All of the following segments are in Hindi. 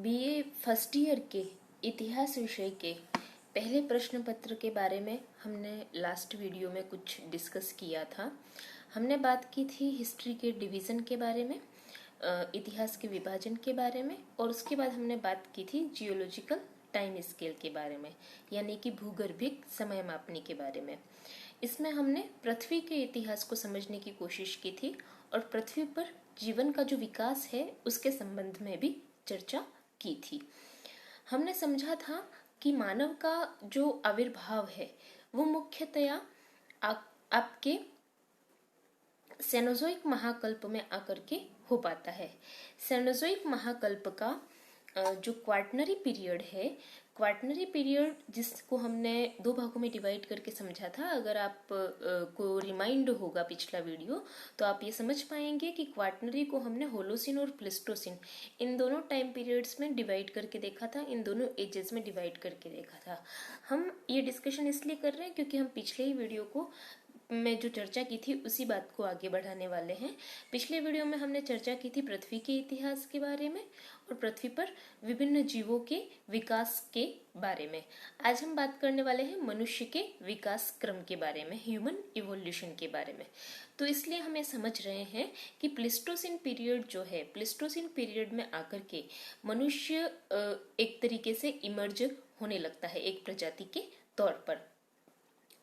बीए फर्स्ट ईयर के इतिहास विषय के पहले प्रश्न पत्र के बारे में हमने लास्ट वीडियो में कुछ डिस्कस किया था। हमने बात की थी हिस्ट्री के डिवीज़न के बारे में, इतिहास के विभाजन के बारे में, और उसके बाद हमने बात की थी जियोलॉजिकल टाइम स्केल के बारे में, यानी कि भूगर्भिक समय मापने के बारे में। इसमें हमने पृथ्वी के इतिहास को समझने की कोशिश की थी और पृथ्वी पर जीवन का जो विकास है उसके संबंध में भी चर्चा की थी। हमने समझा था कि मानव का जो आविर्भाव है वो मुख्यतया आपके सेनोजोइक महाकल्प में आकर के हो पाता है। सेनोजोइक महाकल्प का जो क्वार्टनरी पीरियड है, क्वार्टनरी पीरियड जिसको हमने दो भागों में डिवाइड करके समझा था, अगर आप को रिमाइंड होगा पिछला वीडियो तो आप ये समझ पाएंगे कि क्वार्टनरी को हमने होलोसिन और प्लेस्टोसिन इन दोनों टाइम पीरियड्स में डिवाइड करके देखा था, इन दोनों एजेस में डिवाइड करके देखा था। हम ये डिस्कशन इसलिए कर रहे हैं क्योंकि हम पिछले ही वीडियो को मैं जो चर्चा की थी उसी बात को आगे बढ़ाने वाले हैं। पिछले वीडियो में हमने चर्चा की थी पृथ्वी के इतिहास के बारे में और पृथ्वी पर विभिन्न जीवों के विकास के बारे में। आज हम बात करने वाले हैं मनुष्य के विकास क्रम के बारे में, ह्यूमन इवोल्यूशन के बारे में। तो इसलिए हम ये समझ रहे हैं कि प्लेस्टोसिन पीरियड जो है, प्लेस्टोसिन पीरियड में आकर के मनुष्य एक तरीके से इमर्ज होने लगता है एक प्रजाति के तौर पर।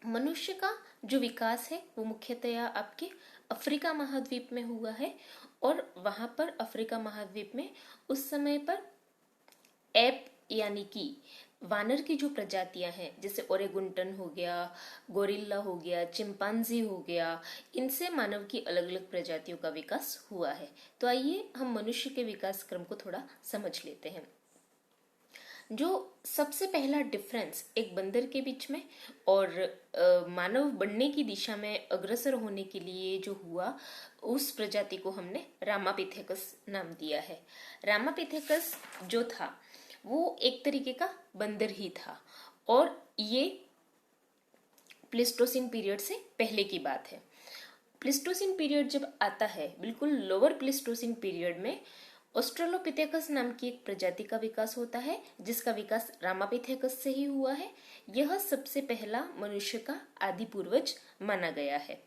मनुष्य का जो विकास है वो मुख्यतया आपके अफ्रीका महाद्वीप में हुआ है और वहां पर अफ्रीका महाद्वीप में उस समय पर एप यानी कि वानर की जो प्रजातियां हैं, जैसे ओरेगुंटन हो गया, गोरिल्ला हो गया, चिंपांजी हो गया, इनसे मानव की अलग अलग प्रजातियों का विकास हुआ है। तो आइए हम मनुष्य के विकास क्रम को थोड़ा समझ लेते हैं। जो सबसे पहला डिफरेंस एक बंदर के बीच में और मानव बनने की दिशा में अग्रसर होने के लिए जो हुआ, उस प्रजाति को हमने रामापिथेकस नाम दिया है। रामापिथेकस जो था वो एक तरीके का बंदर ही था और ये प्लेस्टोसिन पीरियड से पहले की बात है। प्लेस्टोसिन पीरियड जब आता है, बिल्कुल लोअर प्लेस्टोसिन पीरियड में ऑस्ट्रेलोपिथेकस नाम की एक प्रजाति का विकास होता है, जिसका विकास रामापिथेकस से ही हुआ है। यह सबसे पहला मनुष्य का आदि पूर्वज माना गया है।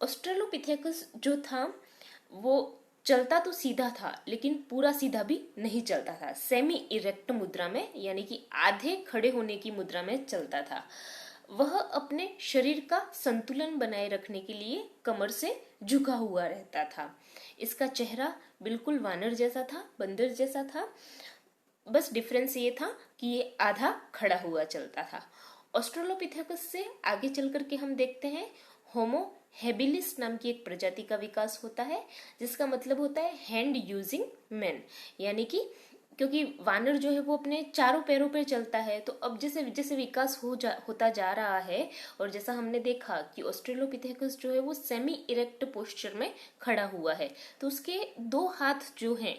ऑस्ट्रेलोपिथेकस जो था वो चलता तो सीधा था लेकिन पूरा सीधा भी नहीं चलता था, सेमी इरेक्ट मुद्रा में, यानी कि आधे खड़े होने की मुद्रा में चलता था। वह अपने शरीर का संतुलन बनाए रखने के लिए कमर से झुका हुआ रहता था। इसका चेहरा बिल्कुल वानर जैसा था, बंदर जैसा था, बस डिफरेंस ये था कि ये आधा खड़ा हुआ चलता था। ऑस्ट्रेलोपिथेकस से आगे चल करके हम देखते हैं होमो हेबिलिस नाम की एक प्रजाति का विकास होता है, जिसका मतलब होता है हैंड यूजिंग मैन, यानी कि क्योंकि वानर जो है वो अपने चारों पैरों पर चलता है, तो अब जैसे जैसे विकास होता जा रहा है और जैसा हमने देखा कि ऑस्ट्रेलोपिथेकस जो है वो सेमी इरेक्ट पोस्चर में खड़ा हुआ है, तो उसके दो हाथ जो हैं,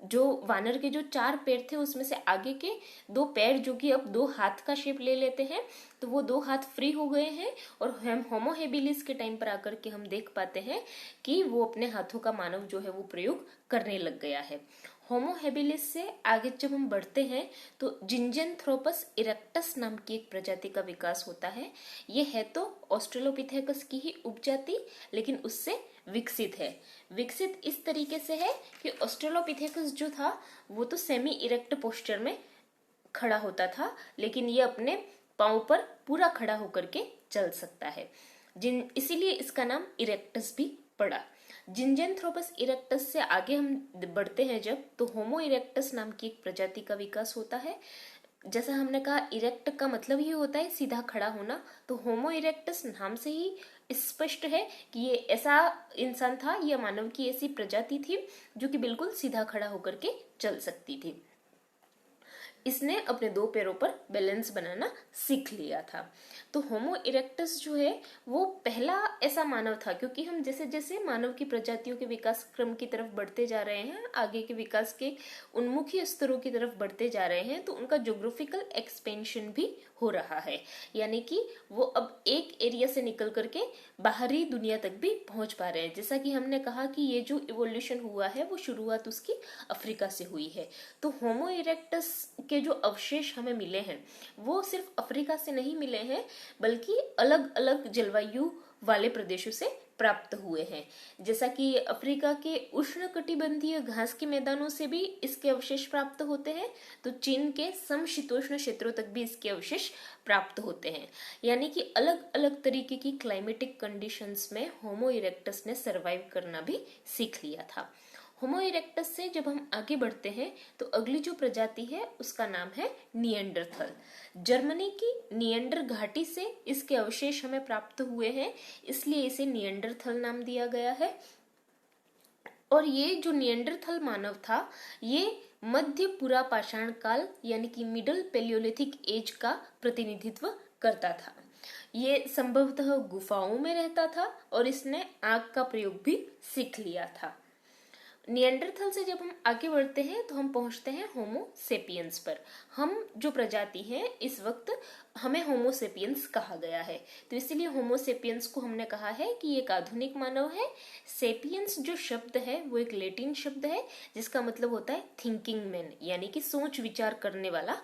जो वानर के जो चार पैर थे उसमें से आगे के दो पैर जो कि अब दो हाथ का शेप ले लेते हैं, तो वो दो हाथ फ्री हो गए हैं और हम होमो हेबिलिस के टाइम पर आकर के हम देख पाते हैं कि वो अपने हाथों का मानव जो है वो प्रयोग करने लग गया है। होमो हेबिलिस से आगे जब हम बढ़ते हैं तो जिंजेंथ्रोपस इरेक्टस नाम की एक प्रजाति का विकास होता है। ये है तो ऑस्ट्रेलोपिथेकस की ही उपजाति, लेकिन उससे विकसित है। विकसित इस तरीके से है कि ऑस्ट्रेलोपिथेकस जो था वो तो सेमी इरेक्ट पोस्चर में खड़ा होता था, लेकिन ये अपने पांव पर पूरा खड़ा होकर के चल सकता है, इसीलिए इसका नाम इरेक्टस भी पड़ा। जिंजेंथ्रोपस इरेक्टस से आगे हम बढ़ते हैं जब, तो होमो इरेक्टस नाम की एक प्रजाति का विकास होता है। जैसा हमने कहा इरेक्ट का मतलब ही होता है सीधा खड़ा होना, तो होमो इरेक्टस नाम से ही स्पष्ट है कि ये ऐसा इंसान था, यह मानव की ऐसी प्रजाति थी जो कि बिल्कुल सीधा खड़ा होकर के चल सकती थी। इसने अपने दो पैरों पर बैलेंस बनाना सीख लिया था। तो होमो इरेक्टस जो है वो पहला ऐसा मानव था, क्योंकि हम जैसे जैसे मानव की प्रजातियों के विकास क्रम की तरफ बढ़ते जा रहे हैं, आगे के विकास के उन्मुखी स्तरों की तरफ बढ़ते जा रहे हैं, तो उनका ज्योग्राफिकल एक्सपेंशन भी हो रहा है, यानी कि वो अब एक एरिया से निकल करके बाहरी दुनिया तक भी पहुंच पा रहे हैं। जैसा कि हमने कहा कि ये जो इवोल्यूशन हुआ है वो शुरुआत उसकी अफ्रीका से हुई है। तो होमो इरेक्टस के जो अवशेष हमें मिले हैं वो सिर्फ अफ्रीका से नहीं मिले हैं, बल्कि अलग अलग जलवायु वाले प्रदेशों से प्राप्त हुए हैं। जैसा कि अफ्रीका के उष्णकटिबंधीय घास के मैदानों से भी इसके अवशेष प्राप्त होते हैं, तो चीन के समशीतोष्ण क्षेत्रों तक भी इसके अवशेष प्राप्त होते हैं। यानी कि अलग अलग तरीके की क्लाइमेटिक कंडीशंस में होमो इरेक्टस ने सरवाइव करना भी सीख लिया था। होमो इरेक्टस से जब हम आगे बढ़ते हैं तो अगली जो प्रजाति है उसका नाम है निएंडरथल। जर्मनी की निएंडर घाटी से इसके अवशेष हमें प्राप्त हुए हैं, इसलिए इसे निएंडरथल नाम दिया गया है। और ये जो निएंडरथल मानव था ये मध्य पुरा पाषाण काल यानी कि मिडल पेलियोलिथिक एज का प्रतिनिधित्व करता था। ये संभवतः गुफाओं में रहता था और इसने आग का प्रयोग भी सीख लिया था। निएंडरथल से जब हम आगे बढ़ते हैं तो हम पहुंचते हैं होमो सेपियंस पर। हम जो प्रजाति हैं इस वक्त हमें होमो सेपियंस कहा गया है, तो इसीलिए होमो सेपियंस को हमने कहा है कि एक आधुनिक मानव है। सेपियंस जो शब्द है वो एक लैटिन शब्द है जिसका मतलब होता है थिंकिंग मैन, यानी कि सोच विचार करने वाला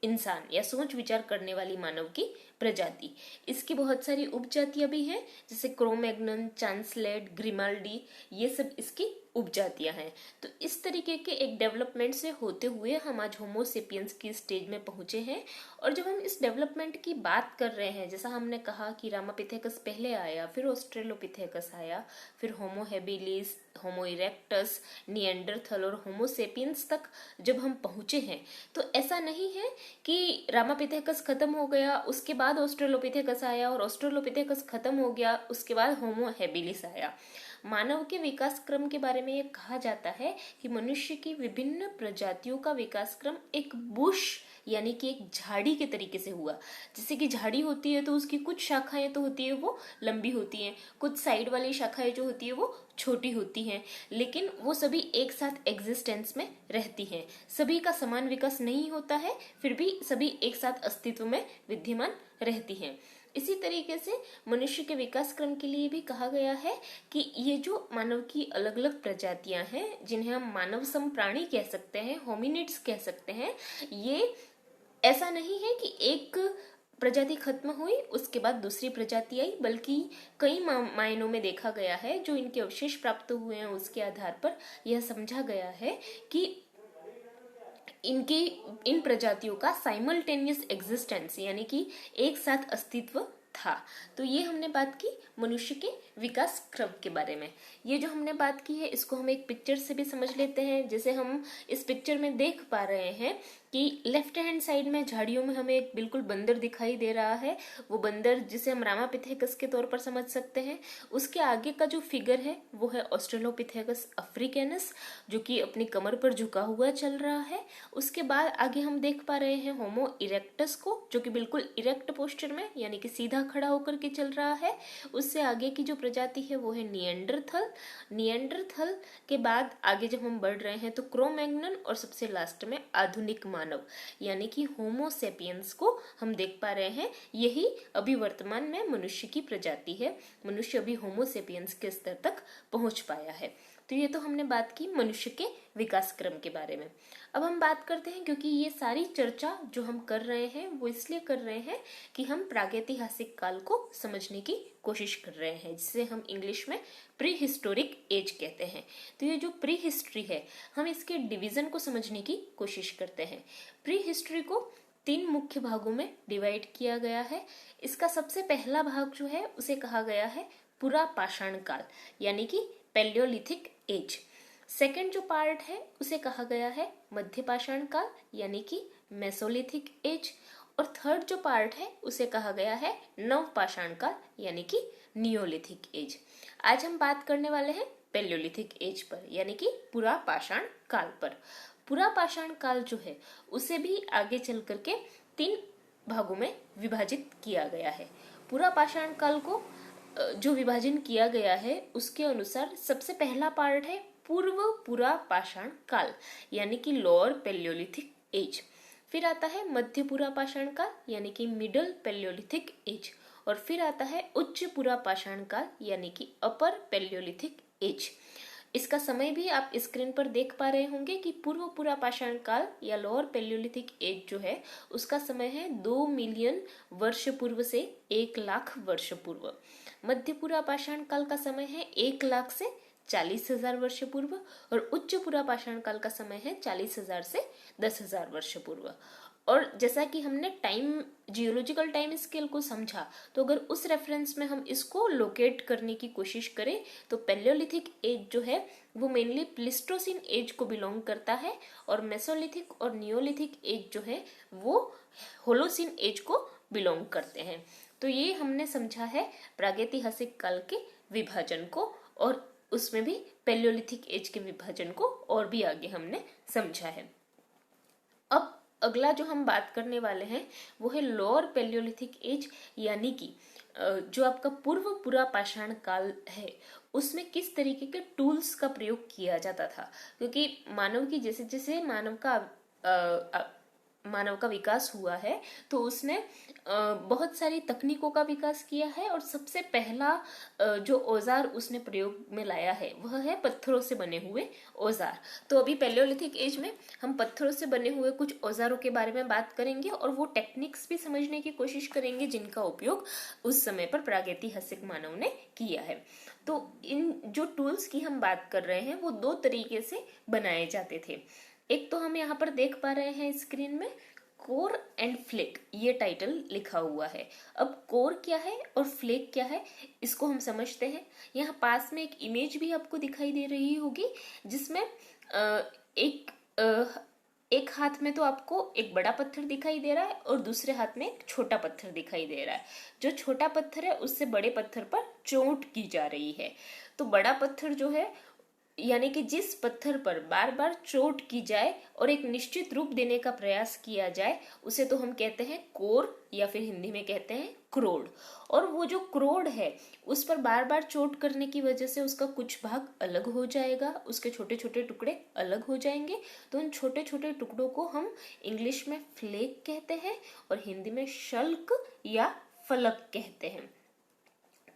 इंसान या सोच विचार करने वाली मानव की प्रजाति। इसकी बहुत सारी उपजातियां भी हैं, जैसे क्रोमैग्नन, चांसलेट, ग्रिमाल्डी, ये सब इसकी उपजातियां हैं। तो इस तरीके के एक डेवलपमेंट से होते हुए हम आज होमो सेपियंस की स्टेज में पहुंचे हैं। और जब हम इस डेवलपमेंट की बात कर रहे हैं, जैसा हमने कहा कि रामापिथेकस पहले आया, फिर ऑस्ट्रेलोपिथेकस आया, फिर होमो हेबिलिस, होमो इरेक्टस, निएंडरथल और होमो सेपियंस तक जब हम पहुंचे हैं, तो ऐसा नहीं है कि रामापिथेकस खत्म हो गया उसके बाद ऑस्ट्रेलोपिथेकस आया और ऑस्ट्रेलोपिथेकस खत्म हो गया उसके बाद होमो हेबिलिस आया। मानव के विकास क्रम के बारे में ये कहा जाता है कि मनुष्य की विभिन्न प्रजातियों का विकास क्रम एक बुश यानी कि एक झाड़ी के तरीके से हुआ। जैसे कि झाड़ी होती है तो उसकी कुछ शाखाएं तो होती है वो लंबी होती हैं, कुछ साइड वाली शाखाएं जो होती है वो छोटी होती हैं, लेकिन वो सभी एक साथ एग्जिस्टेंस में रहती हैं। सभी का समान विकास नहीं होता है, फिर भी सभी एक साथ अस्तित्व में विद्यमान रहती हैं। इसी तरीके से मनुष्य के विकास क्रम के लिए भी कहा गया है कि ये जो मानव की अलग अलग प्रजातियां हैं जिन्हें हम मानव सम प्राणी कह सकते हैं, होमिनिड्स कह सकते हैं, ये ऐसा नहीं है कि एक प्रजाति खत्म हुई उसके बाद दूसरी प्रजाति आई, बल्कि कई मायनों में देखा गया है जो इनके अवशेष प्राप्त हुए हैं उसके आधार पर यह समझा गया है कि इन प्रजातियों का साइमल्टेनियस एग्जिस्टेंस यानी कि एक साथ अस्तित्व था। तो ये हमने बात की मनुष्य के विकास क्रम के बारे में। ये जो हमने बात की है इसको हम एक पिक्चर से भी समझ लेते हैं। जैसे हम इस पिक्चर में देख पा रहे हैं कि लेफ्ट हैंड साइड में झाड़ियों में हमें एक बिल्कुल बंदर दिखाई दे रहा है। वो बंदर जिसे हम रामापिथेकस के तौर पर समझ सकते हैं। उसके आगे का जो फिगर है वो है ऑस्ट्रेलोपिथेकस अफ्रीकैनस, जो कि अपनी कमर पर झुका हुआ चल रहा है। उसके बाद आगे हम देख पा रहे हैं होमो इरेक्टस को, जो कि बिल्कुल इरेक्ट पोस्चर में यानी कि सीधा खड़ा होकर के चल रहा है। उससे आगे की जो प्रजाति है वो है निएंडरथल। निएंडरथल के बाद आगे जब हम बढ़ रहे हैं तो क्रोमैग्नन और सबसे लास्ट में आधुनिक मानव यानी कि होमो सेपियंस को हम देख पा रहे हैं। यही अभी वर्तमान में मनुष्य की प्रजाति है। मनुष्य अभी होमो सेपियंस के स्तर तक पहुंच पाया है। तो ये तो हमने बात की मनुष्य के विकास क्रम के बारे में। अब हम बात करते हैं, क्योंकि ये सारी चर्चा जो हम कर रहे हैं वो इसलिए कर रहे हैं कि हम प्रागैतिहासिक काल को समझने की कोशिश कर रहे हैं, जिसे हम इंग्लिश में प्री हिस्टोरिक एज कहते हैं। तो ये जो प्री हिस्ट्री है हम इसके डिवीजन को समझने की कोशिश करते हैं। प्री हिस्ट्री को 3 मुख्य भागों में डिवाइड किया गया है। इसका सबसे पहला भाग जो है उसे कहा गया है पुरा पाषाण काल यानी कि पैलियोलिथिक एज। सेकंड जो पार्ट है उसे कहा गया है मध्य पाषाण काल यानी कि मेसोलिथिक एज। और थर्ड जो पार्ट है उसे कहा गया है नव पाषाण काल यानी कि नियोलिथिक एज। आज हम बात करने वाले हैं पैलियोलिथिक एज पर यानी कि पुरा पाषाण काल पर। पुरा पाषाण काल जो है उसे भी आगे चल करके 3 भागों में विभाजित किया गया है। पुरा पाषाण काल को जो विभाजन किया गया है उसके अनुसार सबसे पहला पार्ट है पूर्व पुरा पाषाण काल यानी कि लोअर पैलियोलिथिक एज। फिर आता है मध्य पुरा पाषाण काल यानी कि मिडल पैलियोलिथिक एज, और फिर आता है उच्च पुरा पाषाण काल यानी कि अपर पैलियोलिथिक एज। इसका समय भी आप स्क्रीन पर देख पा रहे होंगे कि पूर्व पुरा पाषाण काल या लोअर पैलियोलिथिक एज जो है उसका समय है 2 मिलियन वर्ष पूर्व से 1 लाख वर्ष पूर्व। मध्य पुरा पाषाण काल का समय है 1 लाख से 40,000 वर्ष पूर्व, और उच्च पुरा पाषाण काल का समय है 40,000 से 10,000 वर्ष पूर्व। और जैसा कि हमने टाइम जियोलॉजिकल टाइम स्केल को समझा, तो अगर उस रेफरेंस में हम इसको लोकेट करने की कोशिश करें तो पैलियोलिथिक एज जो है वो मेनली प्लिस्टोसिन एज को बिलोंग करता है, और मेसोलिथिक और नियोलिथिक एज जो है वो होलोसिन एज को बिलोंग करते हैं। तो ये हमने समझा है प्रागैतिहासिक काल के विभाजन को, और उसमें भी पैलियोलिथिक एज के विभाजन को और भी आगे हमने समझा है। अब अगला जो हम बात करने वाले हैं वो है लोअर पैलियोलिथिक एज, यानी कि जो आपका पूर्व पुरा पाषाण काल है उसमें किस तरीके के टूल्स का प्रयोग किया जाता था। क्योंकि मानव की जैसे जैसे मानव का विकास हुआ है तो उसने बहुत सारी तकनीकों का विकास किया है, और सबसे पहला जो औजार उसने प्रयोग में लाया है वह है पत्थरों से बने हुए औजार। तो अभी पैलियोलिथिक एज में हम पत्थरों से बने हुए कुछ औजारों के बारे में बात करेंगे, और वो टेक्निक्स भी समझने की कोशिश करेंगे जिनका उपयोग उस समय पर प्रागैतिहासिक मानव ने किया है। तो इन जो टूल्स की हम बात कर रहे हैं वो 2 तरीके से बनाए जाते थे। एक तो हम यहाँ पर देख पा रहे हैं स्क्रीन में कोर एंड फ्लेक, ये टाइटल लिखा हुआ है। अब कोर क्या है और फ्लेक क्या है इसको हम समझते हैं। यहाँ पास में एक इमेज भी आपको दिखाई दे रही होगी जिसमें एक हाथ में तो आपको एक बड़ा पत्थर दिखाई दे रहा है और दूसरे हाथ में एक छोटा पत्थर दिखाई दे रहा है। जो छोटा पत्थर है उससे बड़े पत्थर पर चोट की जा रही है। तो बड़ा पत्थर जो है यानी कि जिस पत्थर पर बार बार चोट की जाए और एक निश्चित रूप देने का प्रयास किया जाए उसे तो हम कहते हैं कोर, या फिर हिंदी में कहते हैं क्रोड। और वो जो क्रोड है उस पर बार बार चोट करने की वजह से उसका कुछ भाग अलग हो जाएगा, उसके छोटे छोटे टुकड़े अलग हो जाएंगे। तो उन छोटे छोटे टुकड़ों को हम इंग्लिश में फ्लेक कहते हैं और हिंदी में शल्क या फलक कहते हैं।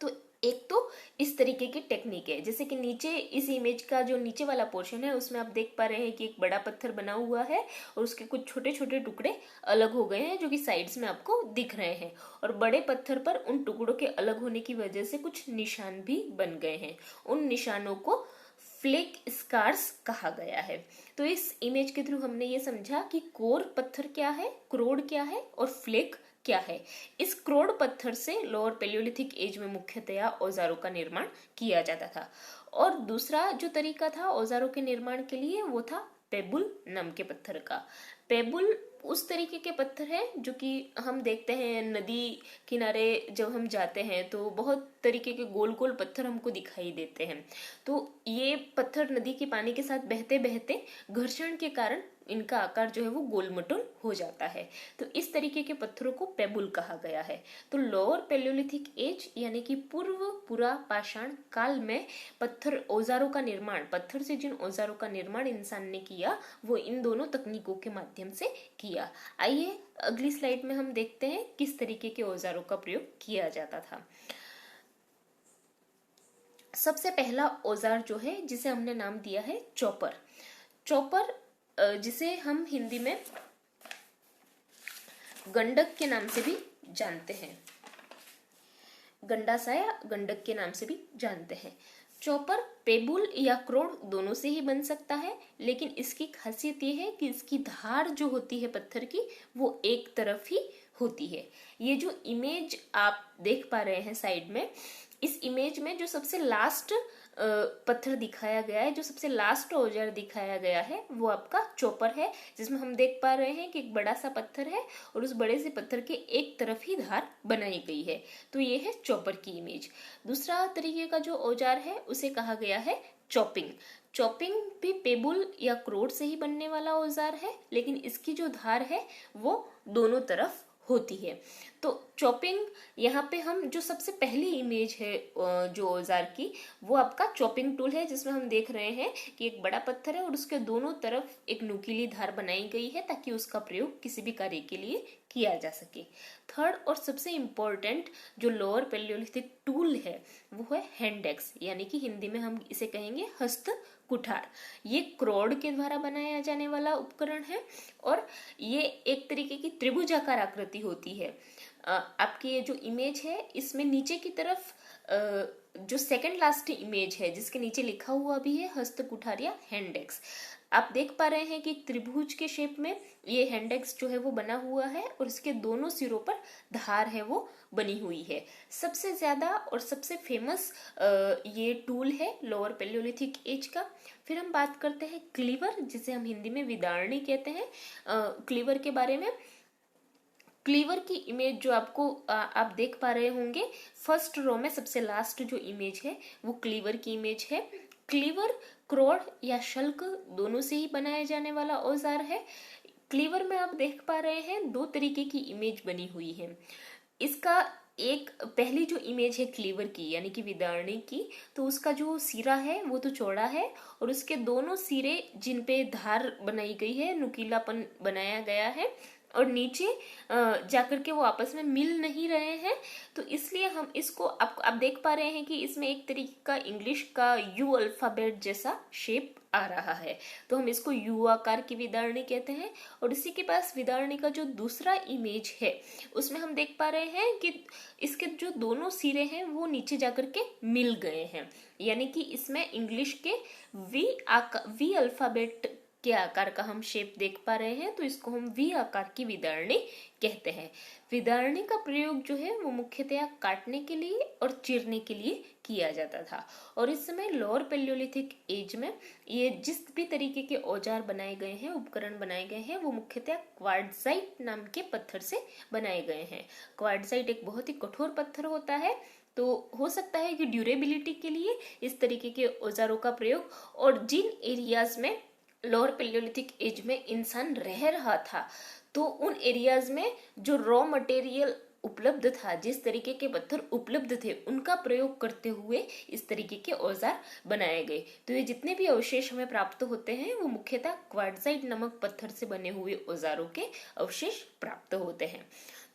तो एक तो इस तरीके की टेक्निक है, जैसे कि नीचे इस इमेज का जो नीचे वाला पोर्शन है उसमें आप देख पा रहे हैं कि एक बड़ा पत्थर बना हुआ है और उसके कुछ छोटे छोटे टुकड़े अलग हो गए हैं जो कि साइड्स में आपको दिख रहे हैं, और बड़े पत्थर पर उन टुकड़ों के अलग होने की वजह से कुछ निशान भी बन गए हैं। उन निशानों को फ्लेक स्कार्स कहा गया है। तो इस इमेज के थ्रू हमने ये समझा कि कोर पत्थर क्या है, क्रोड क्या है और फ्लेक क्या है। इस क्रोड पत्थर से लोअर पैलियोलिथिक एज में मुख्यतया औजारों का निर्माण किया जाता था। और दूसरा जो तरीका था औजारों के निर्माण के लिए वो था पेबुल नाम के पत्थर का। पेबुल उस तरीके के पत्थर है जो कि हम देखते हैं नदी किनारे जब हम जाते हैं तो बहुत तरीके के गोल गोल पत्थर हमको दिखाई देते हैं। तो ये पत्थर नदी के पानी के साथ बहते बहते घर्षण के कारण इनका आकार जो है वो गोल मटोल हो जाता है। तो इस तरीके के पत्थरों को पेबुल कहा गया है। तो लोअर पैलियोलिथिक एज यानी कि पूर्व पुरा पाषाण काल में पत्थर औजारों का निर्माण, पत्थर से जिन औजारों का निर्माण इंसान ने किया वो इन दोनों तकनीकों के माध्यम से किया। आइए अगली स्लाइड में हम देखते हैं किस तरीके के औजारों का प्रयोग किया जाता था। सबसे पहला औजार जो है जिसे हमने नाम दिया है चॉपर। चॉपर जिसे हम हिंदी में गंडक के नाम से भी जानते हैं, गंडासा या गंडक के नाम से भी जानते हैं। चॉपर पेबुल या क्रोड दोनों से ही बन सकता है, लेकिन इसकी खासियत यह है कि इसकी धार जो होती है पत्थर की वो एक तरफ ही होती है। ये जो इमेज आप देख पा रहे हैं साइड में, इस इमेज में जो सबसे लास्ट पत्थर दिखाया गया है, जो सबसे लास्ट औजार दिखाया गया है वो आपका चॉपर है, जिसमें हम देख पा रहे हैं कि एक बड़ा सा पत्थर है और उस बड़े से पत्थर के एक तरफ ही धार बनाई गई है। तो ये है चॉपर की इमेज। दूसरा तरीके का जो औजार है उसे कहा गया है चॉपिंग। चॉपिंग भी पेबुल या क्रोड से ही बनने वाला औजार है, लेकिन इसकी जो धार है वो दोनों तरफ होती है। तो चॉपिंग, यहाँ पे हम जो सबसे पहली इमेज है जो औजार की, वो आपका चॉपिंग टूल है, जिसमें हम देख रहे हैं कि एक बड़ा पत्थर है और उसके दोनों तरफ एक नुकीली धार बनाई गई है ताकि उसका प्रयोग किसी भी कार्य के लिए किया जा सके। थर्ड और सबसे इम्पोर्टेंट जो लोअर पैलियोलिथिक टूल है वो है हैंड एक्स, यानी कि हिंदी में हम इसे कहेंगे हस्त कुठार। ये क्रोड के द्वारा बनाया जाने वाला उपकरण है और ये एक तरीके की त्रिभुजाकार आकृति होती है। आपकी ये जो इमेज है इसमें नीचे की तरफ जो सेकंड लास्ट इमेज है जिसके नीचे लिखा हुआ भी है हस्त कुठार या हैंड एक्स, आप देख पा रहे हैं कि त्रिभुज के शेप में ये हैंड एक्स जो है वो बना हुआ है और इसके दोनों सिरों पर धार है वो बनी हुई है। सबसे ज्यादा और सबसे फेमस ये टूल है लोअर पैलियोलिथिक एज का। फिर हम बात करते हैं क्लीवर, जिसे हम हिंदी में विदारणी कहते हैं। क्लीवर के बारे में, क्लीवर की इमेज जो आपको आप देख पा रहे होंगे, फर्स्ट रो में सबसे लास्ट जो इमेज है वो क्लीवर की इमेज है। क्लीवर क्रोड या शल्क दोनों से ही बनाया जाने वाला औजार है। क्लीवर में आप देख पा रहे हैं दो तरीके की इमेज बनी हुई है। इसका एक पहली जो इमेज है क्लीवर की यानी कि विदारणी की, तो उसका जो सिरा है वो तो चौड़ा है और उसके दोनों सिरे जिन पे धार बनाई गई है, नुकीलापन बनाया गया है और नीचे जाकर के वो आपस में मिल नहीं रहे हैं, तो इसलिए हम इसको आप देख पा रहे हैं कि इसमें एक तरीके का इंग्लिश का यू अल्फाबेट जैसा शेप आ रहा है, तो हम इसको यू आकार की विदारणी कहते हैं। और इसी के पास विदारणी का जो दूसरा इमेज है उसमें हम देख पा रहे हैं कि इसके जो दोनों सिरे हैं वो नीचे जाकर के मिल गए हैं, यानी कि इसमें इंग्लिश के वी अल्फाबेट के आकार का हम शेप देख पा रहे हैं, तो इसको हम वी आकार की विदारणी कहते हैं। विदारणी का प्रयोग जो है वो मुख्यतया काटने के लिए और चीरने के लिए किया जाता था और इस समय लोअर पैलियोलिथिक एज में ये जिस भी तरीके के औजार बनाए गए हैं, उपकरण बनाए गए हैं, वो मुख्यतया क्वार्टजाइट नाम के पत्थर से बनाए गए हैं। क्वार्टजाइट एक बहुत ही कठोर पत्थर होता है, तो हो सकता है कि ड्यूरेबिलिटी के लिए इस तरीके के औजारों का प्रयोग, और जिन एरियाज में लोअर पैलियोलिथिक एज में इंसान रह रहा था तो उन एरियाज में जो रॉ मटेरियल उपलब्ध था, जिस तरीके के पत्थर उपलब्ध थे, उनका प्रयोग करते हुए इस तरीके के औजार बनाए गए। तो ये जितने भी अवशेष हमें प्राप्त होते हैं वो मुख्यतः क्वार्टजाइट नामक पत्थर से बने हुए औजारों के अवशेष प्राप्त होते हैं।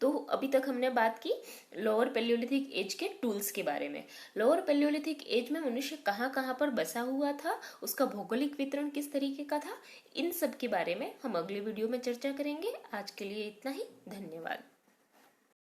तो अभी तक हमने बात की लोअर पैलियोलिथिक एज के टूल्स के बारे में। लोअर पैलियोलिथिक एज में मनुष्य कहाँ कहाँ पर बसा हुआ था, उसका भौगोलिक वितरण किस तरीके का था, इन सब के बारे में हम अगले वीडियो में चर्चा करेंगे। आज के लिए इतना ही, धन्यवाद।